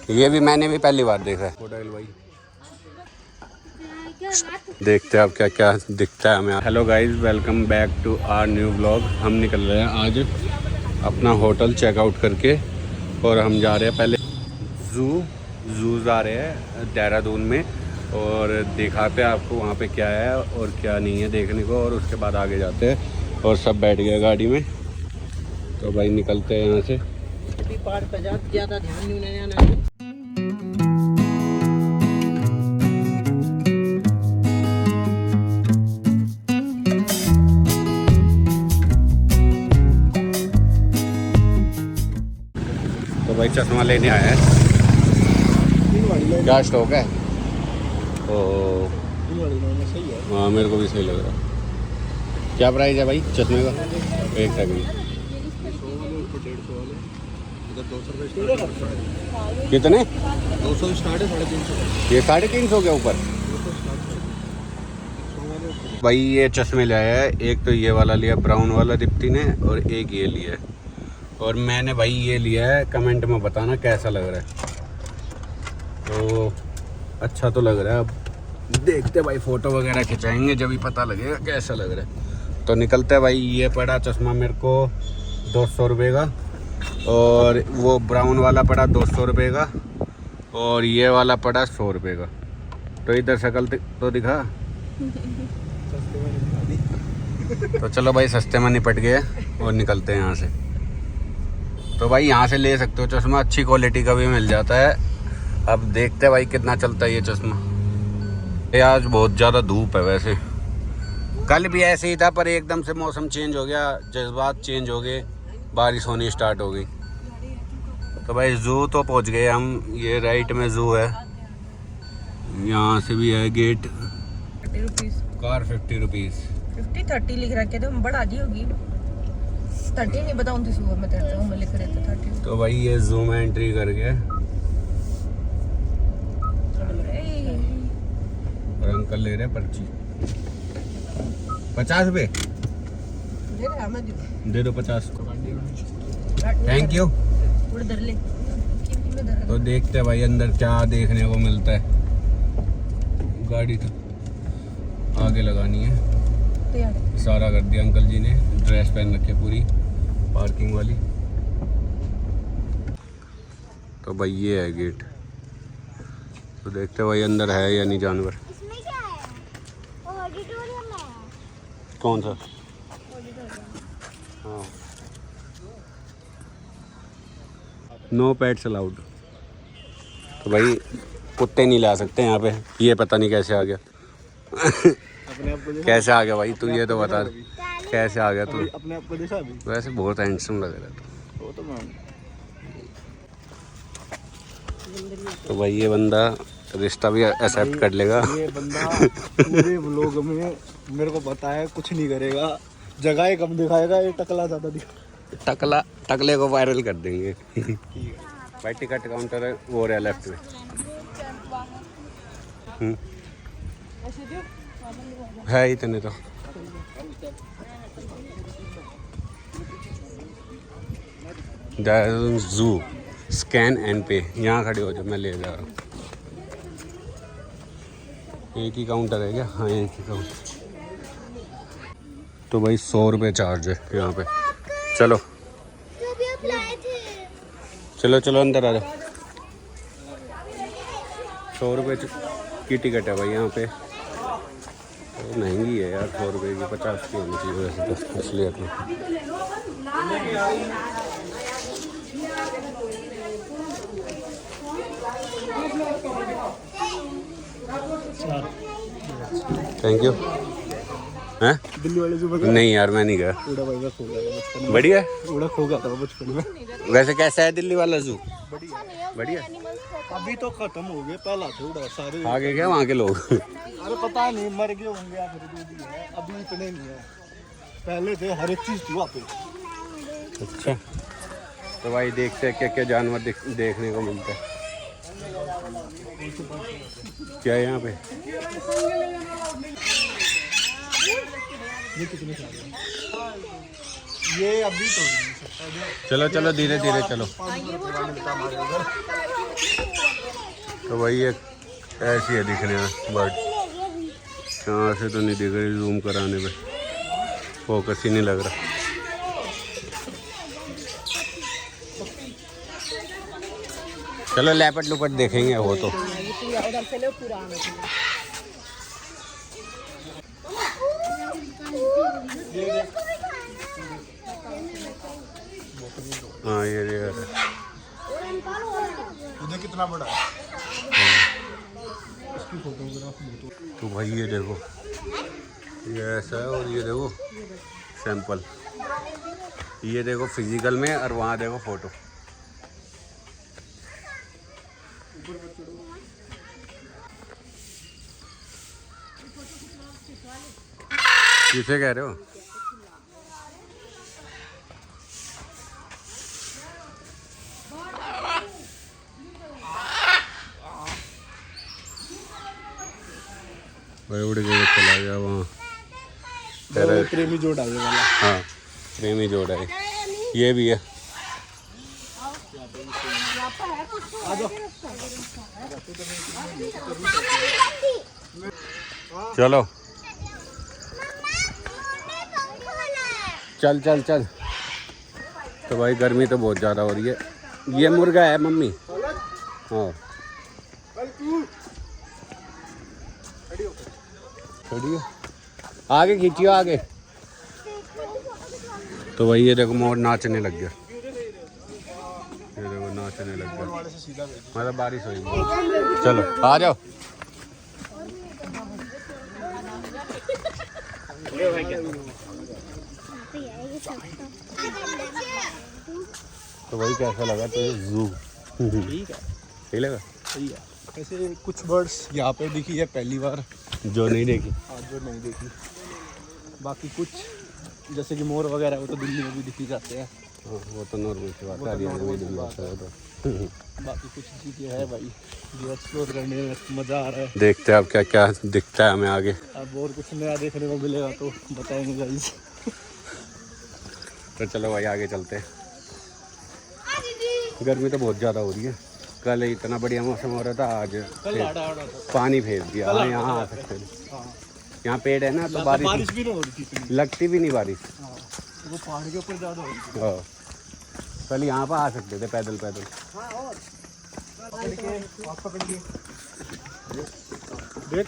ये भी मैंने भी पहली बार देखा है। भाई देखते हैं अब क्या क्या दिखता है हमें। Hello guys, welcome back to our new blog. हम निकल रहे हैं आज अपना होटल चेकआउट करके और हम जा रहे हैं पहले जू जा रहे हैं देहरादून में और दिखाते हैं आपको वहाँ पे क्या है और क्या नहीं है देखने को, और उसके बाद आगे जाते हैं। और सब बैठ गए गाड़ी में, तो भाई निकलते हैं यहाँ से। ज़्यादा ध्यान नहीं। तो भाई चश्मा लेने आए हैं। क्या स्टॉक है? ओ हाँ, मेरे को भी सही लग रहा। क्या प्राइस है भाई चश्मे का? एक सेकंड। कितने? 200 स्टार्ट है, 350। ये 350 के ऊपर। भाई ये चश्मे ले आया है, एक तो ये वाला लिया ब्राउन वाला दीप्ति ने, और एक ये लिया है। और मैंने भाई ये लिया है, कमेंट में बताना कैसा लग रहा है। तो अच्छा तो लग रहा है, अब देखते भाई फ़ोटो वगैरह खिंचाएंगे जब ही पता लगेगा कैसा लग रहा है। तो निकलते हैं भाई। ये पड़ा चश्मा मेरे को 200 रुपये का, और वो ब्राउन वाला पड़ा 200 रुपये का, और ये वाला पड़ा 100 रुपये का। तो इधर शक्ल तो दिखा। तो चलो भाई, सस्ते में निपट गए और निकलते हैं यहाँ से। तो भाई यहाँ से ले सकते हो चश्मा, अच्छी क्वालिटी का भी मिल जाता है। अब देखते हैं भाई कितना चलता है ये चश्मा। ये आज बहुत ज़्यादा धूप है, वैसे कल भी ऐसे ही था, पर एकदम से मौसम चेंज हो गया, जज्बात चेंज हो गए, बारिश होनी स्टार्ट हो गई। तो भाई जू तो पहुँच गए हम। ये राइट में जू है, यहाँ से भी है गेट। 30 rupees car 50 rupees. 30 लिख रखे थे, बढ़ा दी होगी। 30 नहीं बताऊँ थी सुबह में, तेरे में लिख रहे थे 30। तो भाई ये जू में एंट्री कर गया और अंकल ले रहे पर्ची 50 रुपये। दे दो 50। Thank you. तो देखते हैं भाई अंदर क्या देखने को मिलता है। गाड़ी तो आगे लगानी है, इशारा कर दिया अंकल जी ने। ड्रेस पहन रखी है पूरी पार्किंग वाली। तो भाई ये है गेट। तो देखते हैं भाई अंदर है या नहीं जानवर। इसमें क्या है? ऑडिटोरियम है। कौन सा? हाँ, नो पेट्स अलाउड। तो भाई कुत्ते नहीं ला सकते यहाँ पे। ये पता नहीं कैसे आ गया। कैसे आ गया भाई तू, ये तो बता कैसे आ गया तू? अपने आप को देखा अभी? वैसे बहुत हैंडसम लग रहा था। वो तो मैं। तो भाई ये बंदा रिश्ता भी एक्सेप्ट कर लेगा। ये बंदा पूरे व्लॉग में मेरे को पता है कुछ नहीं करेगा, जगह कम दिखाएगा, ये टकला ज़्यादा दिखा। टकले को वायरल कर देंगे। भाई टिकट काउंटर है वो रहा लेफ्ट में। है इतने तो। जू स्कैन एंड पे, यहाँ खड़े हो जाओ, मैं ले जा रहा हूँ। एक ही काउंटर है क्या? हाँ एक ही काउंटर। तो भाई 100 रुपये चार्ज है यहाँ पे। चलो चलो चलो अंदर आ जाओ। 100 रुपये की टिकट है भाई यहाँ पे। तो महंगी है यार, 100 रुपये की। 50 की होनी चाहिए वैसे तो, इसलिए तो। Thank you. हैं? दिल्ली वाले जो नहीं यार मैं नहीं गया। उड़ा भाई खो गया बढ़िया उड़ा खो गया था बचपन में। वैसे कैसा है दिल्ली वाला जू? बढ़िया। अभी तो खत्म हो गया, पहला था उड़ा सारे। आगे क्या वहाँ के लोग? अरे पता नहीं मर गए होंगे या फिर जो भी है, अभी इतने नहीं है, पहले थे, हर एक चीज़ थी वहाँ पे। अच्छा, तो भाई देखते हैं क्या क्या जानवर देखने को मिलता है। क्या है यहाँ पे? ये अभी तो चलो चलो धीरे धीरे चलो। तो भाई ये ऐसी है दिखने में बर्ड। यहाँ से तो नहीं दिख रही, जूम कराने पे फोकस ही नहीं लग रहा। चलो लेपर्ड लुपट देखेंगे वो तो। हाँ ये उधर कितना बड़ा है। इसकी फोटोग्राफ तो भाई ये देखो, ये ऐसा है और ये देखो सैंपल, ये देखो फिजिकल में और वहाँ देखो फोटो। किसे कह रहे हो? भाई उड़ गए, चला गया वहाँ। प्रेमी जोड़ा ये वाला। हाँ प्रेमी जोड़ा है, ये भी है। चलो चल चल चल। तो भाई गर्मी तो बहुत ज़्यादा हो रही है। ये मुर्गा है मम्मी। हाँ खड़ी है, आगे खींचियो आगे। तो भाई ये देखो मोर नाचने लग गया, ये देखो नाचने लग गया, मतलब बारिश हुई। चलो आ जाओ। तो भाई कैसा लगा तो जू? ठीक है, सही लगा। सही है। ऐसे कुछ बर्ड्स यहाँ पे दिखी है पहली बार, जो नहीं देखी। हाँ जो नहीं देखी। बाकी कुछ जैसे कि मोर वगैरह वो तो दिल्ली में भी दिखी जाते हैं। हाँ वो तो नॉर्मल सी बात है, हरियाणा में भी बात है तो। बाकी कुछ चीज़ें है भाई जो एक्सप्लोर करने में मज़ा आ रहा है। देखते हैं अब क्या क्या दिखता है हमें आगे। अब और कुछ नया देखने को मिलेगा तो बताएंगे गाइस। तो चलो भाई आगे चलते हैं। गर्मी तो बहुत ज़्यादा हो रही है। कल इतना बढ़िया मौसम हो रहा था, आज पानी फेर दिया। हाँ यहाँ आ सकते हैं, यहाँ पेड़ है ना तो बारिश भी नहीं हो रही थी, लगती भी नहीं बारिश। वो पहाड़ के ऊपर ज़्यादा हो रही थी। हाँ कल यहाँ पर आ सकते थे पैदल पैदल। देख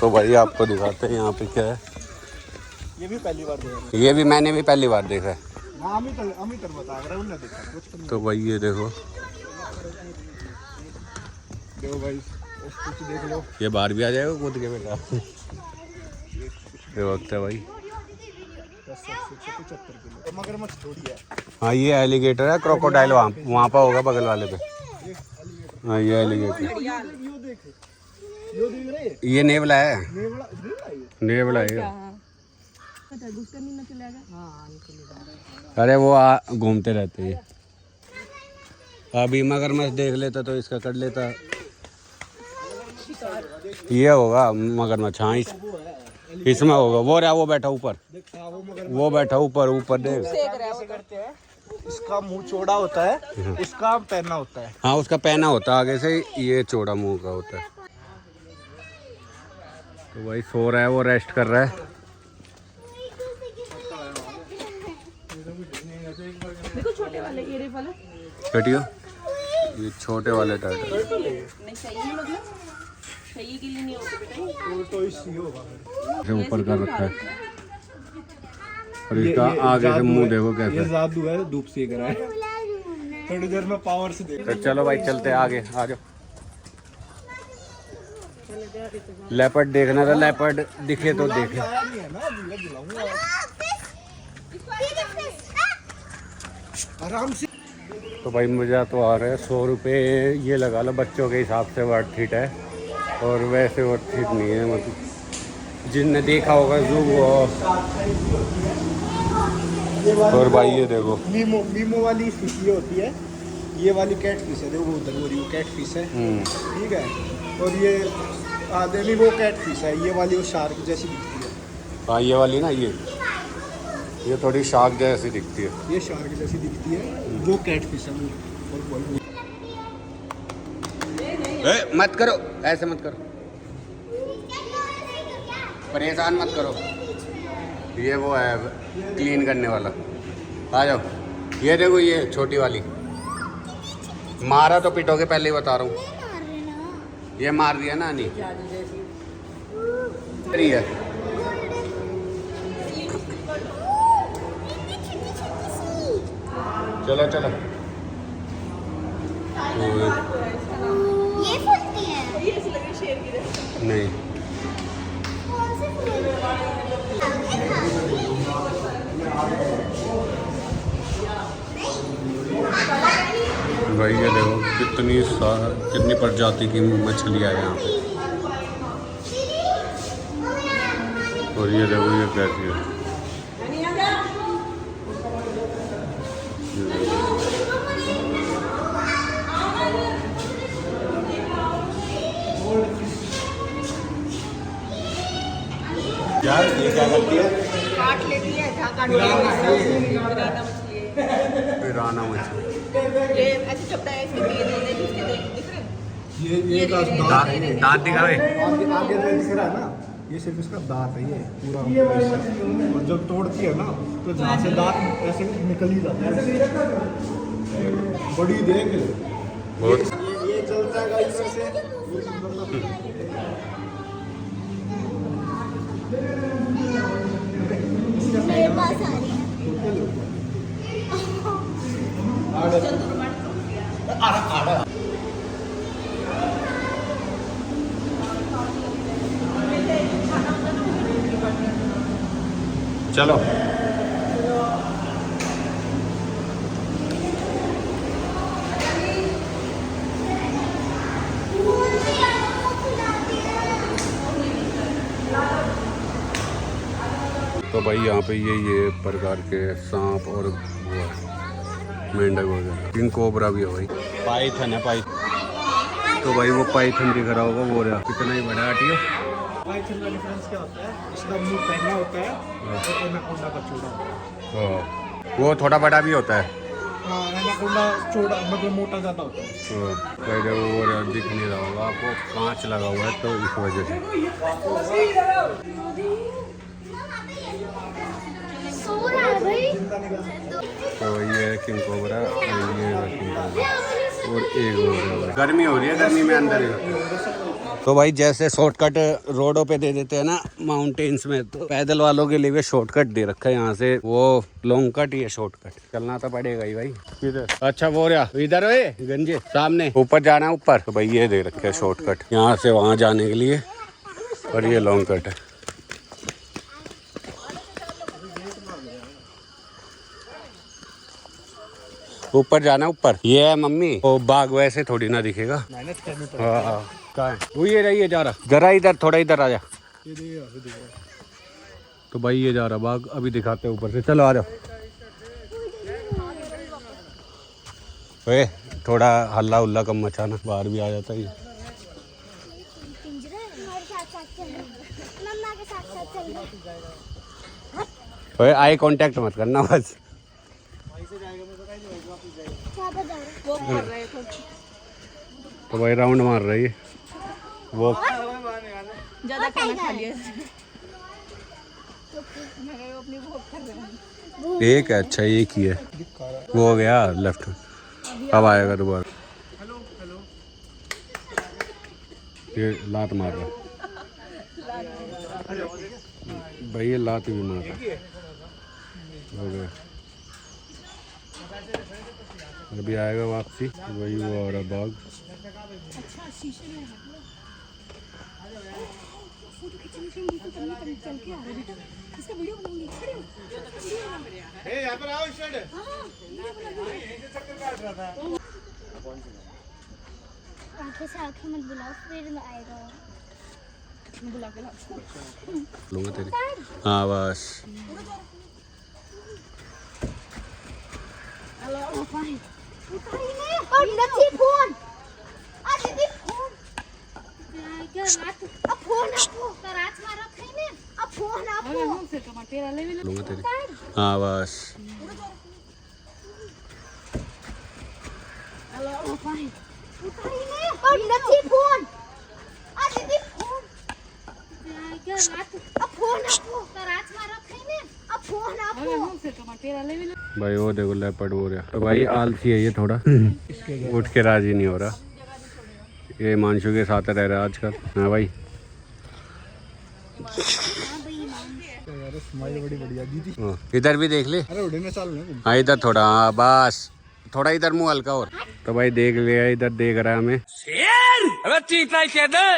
तो भाई आपको दिखाते हैं यहाँ पे क्या है। ये भी पहली बार देखा। ये भी मैंने भी पहली बार देखा है। अमित बता रहा है, देखा कुछ। तो भाई ये देखो, देखो भाई कुछ देख लो। ये बाहर भी आ जाएगा कूद के बेटा। ये वक्त है भाई। 75 किलो मगरमच्छ थोड़ी है। हाँ ये एलिगेटर है, क्रोकोडाइल वहाँ पर होगा बगल वाले पे। हाँ ये एलिगेटर, यो देख रहे, ये नेवला है। नेवला है। अरे वो घूमते रहते हैं। अभी मगरमच्छ देख लेता तो इसका कर लेता। ये होगा मगरमच्छ। हाँ इसमें होगा। वो रहा, वो बैठा ऊपर, वो बैठा ऊपर ऊपर देख। इसका मुंह चौड़ा होता है, इसका पहना होता है। हाँ उसका पहना होता है आगे से, ये चौड़ा मुंह का होता है। तो भाई सो रहा है, वो रेस्ट कर रहा है। देखो छोटे वाले ये वाला कटियो, ये छोटे वाले टाइटर नहीं चाहिए, मतलब चाहिए के लिए नहीं होता बेटा। तो इसी होगा से ऊपर कर रखा है। और इसका आगे से मुंह देखो कैसा। ये जादू है, धूप सेक रहा है। थोड़ी देर में पावर से देख। तो चलो भाई चलते हैं आगे, आ जाओ। लेपर्ड देखना था, लेपर्ड दिखे तो देखे। आराम से। तो भाई मज़ा तो आ रहा है। 100 रुपये ये लगा लो, बच्चों के हिसाब से वर्थ इट है, और वैसे वर्थ इट नहीं है। मतलब जिनने देखा होगा जू वो। और भाई ये देखो मीमो वाली फिश ये होती है, ये वाली कैट फिश है। देखो उधर वो रही कैट फिश है, ठीक है। और ये आधे में वो कैट फिश है, ये वाली वो शार्क जैसी दिखती है। हाँ ये वाली ना, ये थोड़ी शार्क जैसी दिखती है। ये शार्क जैसी दिखती है, वो कैट फिश है। मत करो, ऐसे मत करो, परेशान मत करो। ये वो है क्लीन करने वाला। आ जाओ, ये देखो, ये छोटी वाली। मारा तो पिटोगे, पहले ही बता रहा हूँ। ये मार दिया ना नहीं है। चलो चलो। ये फूलती है नहीं, कौन से फूल भाई ये देखो कितनी प्रजाति की मछलियाँ है यहाँ पे। और ये देखो ये कैसी है। यार ये क्या करती है? काट लेती है, जहाँ काट लेती है। पिराना मछली। ये ऐसे चपटा है, इसके तेल है, इसके दिख रहे हैं? ये दांत दिखावे। आगे आगे दिख रहा है ना, ये सिर्फ इसका दांत है, ये पूरा। और जब तोड़ती है ना तो जहाँ से दांत ऐसे निकल ही जाता है। बड़ी देख बहुत ये चलता है गाइस से। मेरे पास आ रही है चलो। तो भाई यहाँ पे ये प्रकार के सांप और वो है, मेंढक वगैरह। किंग कोबरा भी है भाई। पाइथन है पाइथन। तो भाई वो पाइथन दिख रहा होगा, वो रहा कितना ही बड़ा हटियो। पाइथन का डिफरेंस क्या होता है? इसका मुंह पहना होता है और एनाकोंडा का चौड़ा होता है। वो थोड़ा बड़ा भी होता है। हाँ, एनाकोंडा चौड़ा मतलब मोटा ज़्यादा होता है। भाई देखो वो रहा, दिख नहीं रहा होगा आपको, कांच लगा हुआ है तो इस वजह से। सो रहा है भाई। तो ये है किंग कोबरा और ये है किंग कोबरा और एक और है। गर्मी हो रही है, गर्मी में अंदर ही। तो भाई जैसे शॉर्टकट रोडों पे दे देते हैं ना माउंटेन्स में, तो पैदल वालों के लिए भी शॉर्टकट दे रखा है यहाँ से। वो लॉन्ग कट ही है, शॉर्टकट चलना तो पड़ेगा ही भाई। किधर? अच्छा वो रहा इधर है गंजे सामने, ऊपर जाना है ऊपर। तो भाई ये दे रखे है शॉर्टकट यहाँ से वहाँ जाने के लिए, और ये लॉन्ग कट है। ऊपर जाना ऊपर। ये है मम्मी, वो बाघ वैसे थोड़ी ना दिखेगा। मेहनत करनी पड़ेगी। हाँ कहाँ है वो? ये रही है जा रहा, जरा इधर, थोड़ा इधर आ जा। ये देखिए, ये देखिए। तो भाई ये जा रहा बाघ, अभी दिखाते हैं ऊपर से। चलो आ जाओ। ओए थोड़ा हल्ला उल्ला कम मचाना, बाहर भी आ जाता है। पिंजरे हमारे साथ चल रहे, मम्मा के साथ चल रहे। ओए आई कांटेक्ट मत करना बस। क्या बजा रहे? वो कर रहे थे। तो भाई राउंड मार रही है वो। ज्यादा खाना खा लिया। मैं अपनी भूख कर रहे हैं। एक है, अच्छा एक ही है। वो हो गया लेफ्ट, अब आएगा दोबारा। ये लात मार रहा भाई, ये लात भी मार रहा। हो गया, अभी आएगा वापसी। वही वो हो रहा बाघ। यहाँ पर आओ, आंखें से आंखें मत बुलाओ, फिर आएगा। बुला के ला। लूंगा तेरी। हाँ बस। और नची फोन आ दीदी फोन अब फोन रात मारा खाइने अब फोन आपको लूंगा तेरी। हाँ बस। और नची फोन आ दीदी फोन अब फोन आपको रात में रखे ने अब फोन आपको भाई वो देखो लेपर्ड हो रहा। तो भाई आलसी है ये थोड़ा, उठ के राजी नहीं हो रहा। ये मानसू के साथ रह रहा है आजकल। हाँ भाई यार स्माइल बड़ी बढ़िया दीदी। हाँ, इधर भी देख ले। अरे उड़े में चाल ना। हाँ इधर थोड़ा, हाँ बस थोड़ा इधर मुंह हल्का और। तो भाई देख लिया, इधर देख रहा है हमें। हम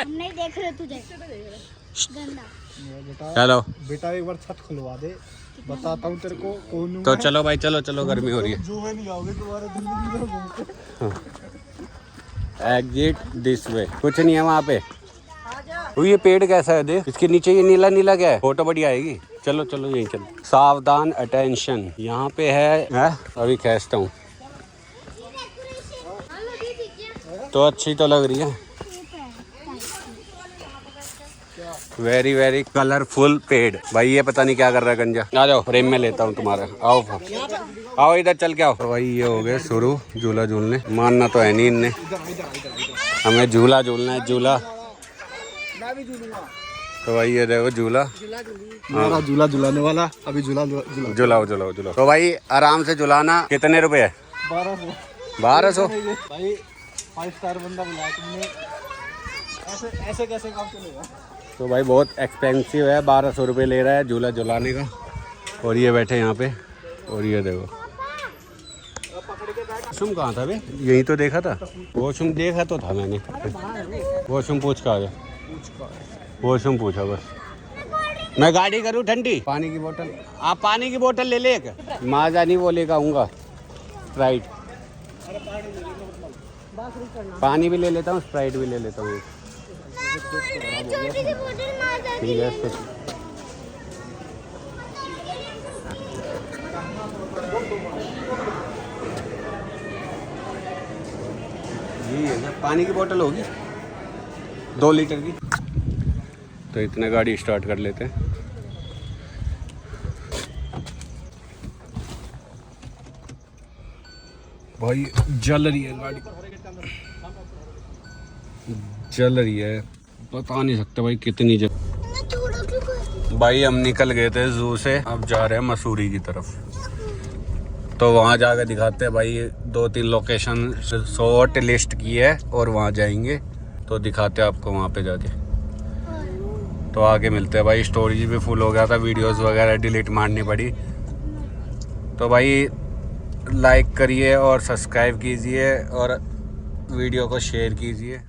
नहीं देख रहे तुझे गंदा। बेटा चलो बेटा एक बार छत खुलवा दे, बताता हूँ तेरे को कौन हूँ तो मैं। चलो भाई, चलो चलो, गर्मी हो रही है। जो में नहीं आओगे तुम्हारे जिंदगी में घूम के। Exit this way. कुछ नहीं है वहाँ पे। वो ये पेड़ कैसा है देख, इसके नीचे ये नीला नीला क्या है, फोटो बढ़िया आएगी। चलो चलो यहीं चलो। सावधान अटेंशन, यहाँ पे है? अभी खींचता हूँ। तो अच्छी तो लग रही है, वेरी वेरी कलरफुल पेड़। भाई ये पता नहीं क्या कर रहा है गंजा। आ जाओ फ्रेम में लेता हूँ तुम्हारा। आओ आओ इधर चल के आओ। तो भाई ये हो गए शुरू झूला झूलने। मानना तो है नहीं इनने, हमें झूला झूलना है, झूला। तो भाई ये देखो झूला, हमारा झूला झुलाने वाला अभी झूला झूला झुलाओ झुलाओ झुलाओ। तो भाई आराम से झुलाना। कितने रुपए है? 1200। भाई 5 स्टार बंदा बुलाया तुमने, ऐसे ऐसे कैसे काम चलेगा? तो भाई बहुत एक्सपेंसिव है, 1200 रुपये ले रहा है झूला झुलाने का। और ये बैठे यहाँ पे, और ये देखो। वॉशरूम कहाँ था बे? यही तो देखा था। वॉशरूम देखा तो था मैंने। वॉशरूम पूछ का आ गया, वॉशरूम पूछा बस। मैं गाड़ी करूँ ठंडी? पानी की बोतल, आप पानी की बोतल ले ले। एक माजा नहीं वो लेकर आऊँगा, स्प्राइट। पानी भी ले लेता हूँ, स्प्राइट भी ले लेता हूँ। छोटी सी बोतल मार दे। ठीक है तो। यही है ना, पानी की बोतल होगी 2 लीटर की। तो इतने गाड़ी स्टार्ट कर लेते हैं। भाई जल रही है गाड़ी, जल रही है, बता नहीं सकते भाई कितनी जल। भाई हम निकल गए थे जू से, अब जा रहे हैं मसूरी की तरफ। तो वहाँ जाकर दिखाते हैं भाई, 2-3 लोकेशन शॉर्ट लिस्ट की है और वहाँ जाएंगे तो दिखाते हैं आपको वहाँ पे जाके। तो आगे मिलते हैं भाई। स्टोरेज भी फुल हो गया था, वीडियोस वगैरह डिलीट मारनी पड़ी। तो भाई लाइक करिए और सब्सक्राइब कीजिए और वीडियो को शेयर कीजिए।